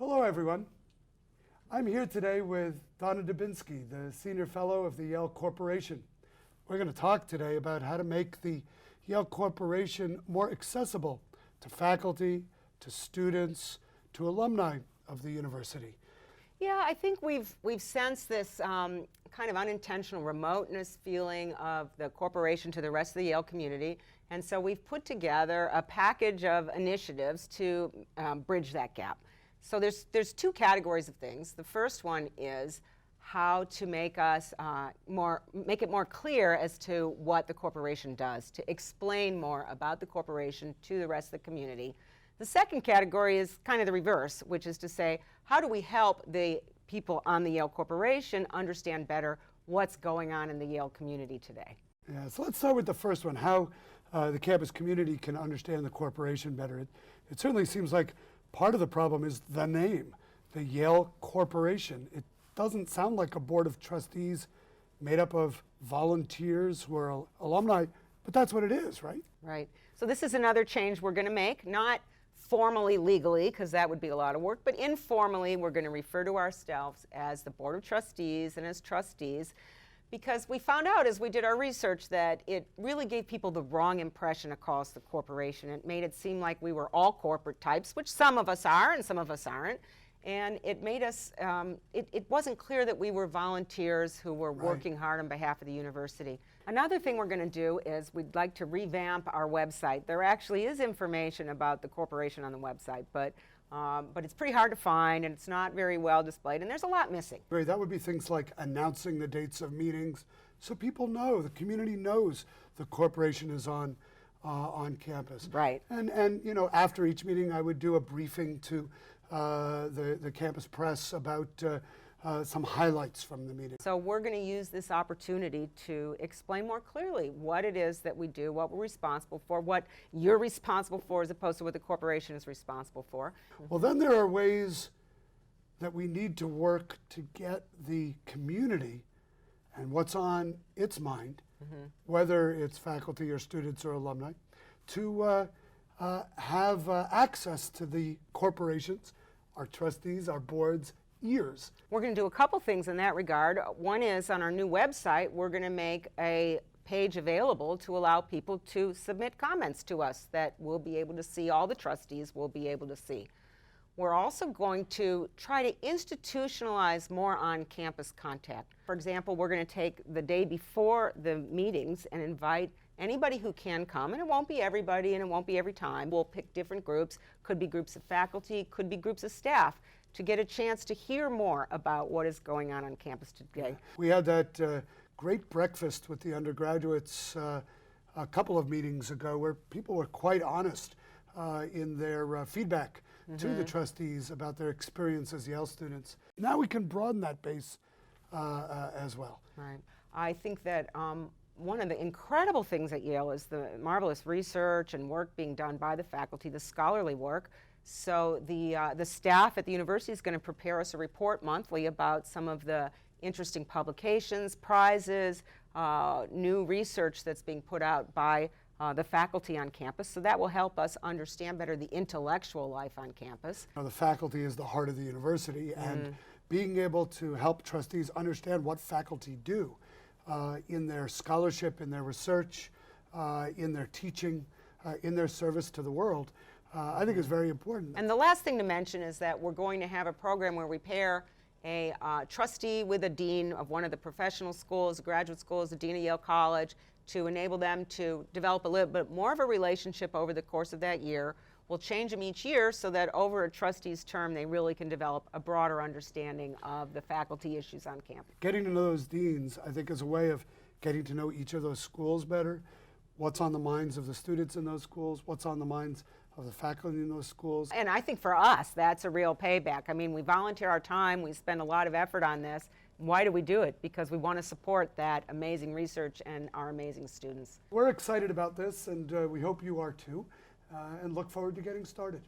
Hello, everyone. I'm here today with Donna Dubinsky, the Senior Fellow of the Yale Corporation. We're going to talk today about how to make the Yale Corporation more accessible to faculty, to students, to alumni of the university. Yeah, I think we've sensed this kind of unintentional remoteness feeling of the corporation to the rest of the Yale community, and so we've put together a package of initiatives to bridge that gap. So there's two categories of things. The first one is how to make us make it more clear as to what the corporation does, to explain more about the corporation to the rest of the community. The second category is kind of the reverse, which is to say, how do we help the people on the Yale Corporation understand better what's going on in the Yale community today? Yeah, so let's start with the first one, how the campus community can understand the corporation better. It certainly seems like part of the problem is the name, the Yale Corporation. It doesn't sound like a board of trustees made up of volunteers who are alumni, but that's what it is, right? Right. So this is another change we're going to make, not formally legally, because that would be a lot of work, but informally we're going to refer to ourselves as the Board of Trustees and as trustees, because we found out as we did our research that it really gave people the wrong impression across the corporation. It made it seem like we were all corporate types, which some of us are and some of us aren't. And it made us, it wasn't clear that we were volunteers who were working hard on behalf of the university. Another thing we're going to do is we'd like to revamp our website. There actually is information about the corporation on the website, but it's pretty hard to find and it's not very well displayed and there's a lot missing. Right, that would be things like announcing the dates of meetings so people know, the community knows the corporation is on campus. Right. And you know, after each meeting I would do a briefing to the campus press about some highlights from the meeting. So we're going to use this opportunity to explain more clearly what it is that we do, what we're responsible for, what you're responsible for as opposed to what the corporation is responsible for. Well, then there are ways that we need to work to get the community and what's on its mind, whether it's faculty or students or alumni, to have access to the corporations, our trustees, our boards, ears. We're going to do a couple things in that regard. One is on our new website, we're going to make a page available to allow people to submit comments to us that we'll be able to see, all the trustees will be able to see. We're also going to try to institutionalize more on-campus contact. For example, we're going to take the day before the meetings and invite anybody who can come, and it won't be everybody and it won't be every time. We'll pick different groups, could be groups of faculty, could be groups of staff, to get a chance to hear more about what is going on campus today. We had that great breakfast with the undergraduates a couple of meetings ago where people were quite honest in their feedback to the trustees about their experience as Yale students. Now we can broaden that base as well. Right. I think that one of the incredible things at Yale is the marvelous research and work being done by the faculty, the scholarly work. So the staff at the university is going to prepare us a report monthly about some of the interesting publications, prizes, new research that's being put out by the faculty on campus. So that will help us understand better the intellectual life on campus. The faculty is the heart of the university, and being able to help trustees understand what faculty do in their scholarship, in their research, in their teaching, in their service to the world, I think is very important. And the last thing to mention is that we're going to have a program where we pair a trustee with a dean of one of the professional schools, graduate schools, the dean of Yale College, to enable them to develop a little bit more of a relationship over the course of that year. We'll change them each year so that over a trustee's term they really can develop a broader understanding of the faculty issues on campus. Getting to know those deans, I think, is a way of getting to know each of those schools better, what's on the minds of the students in those schools, what's on the minds of the faculty in those schools. And I think for us, that's a real payback. I mean, we volunteer our time, we spend a lot of effort on this. Why do we do it? Because we want to support that amazing research and our amazing students. We're excited about this, and we hope you are too, and look forward to getting started.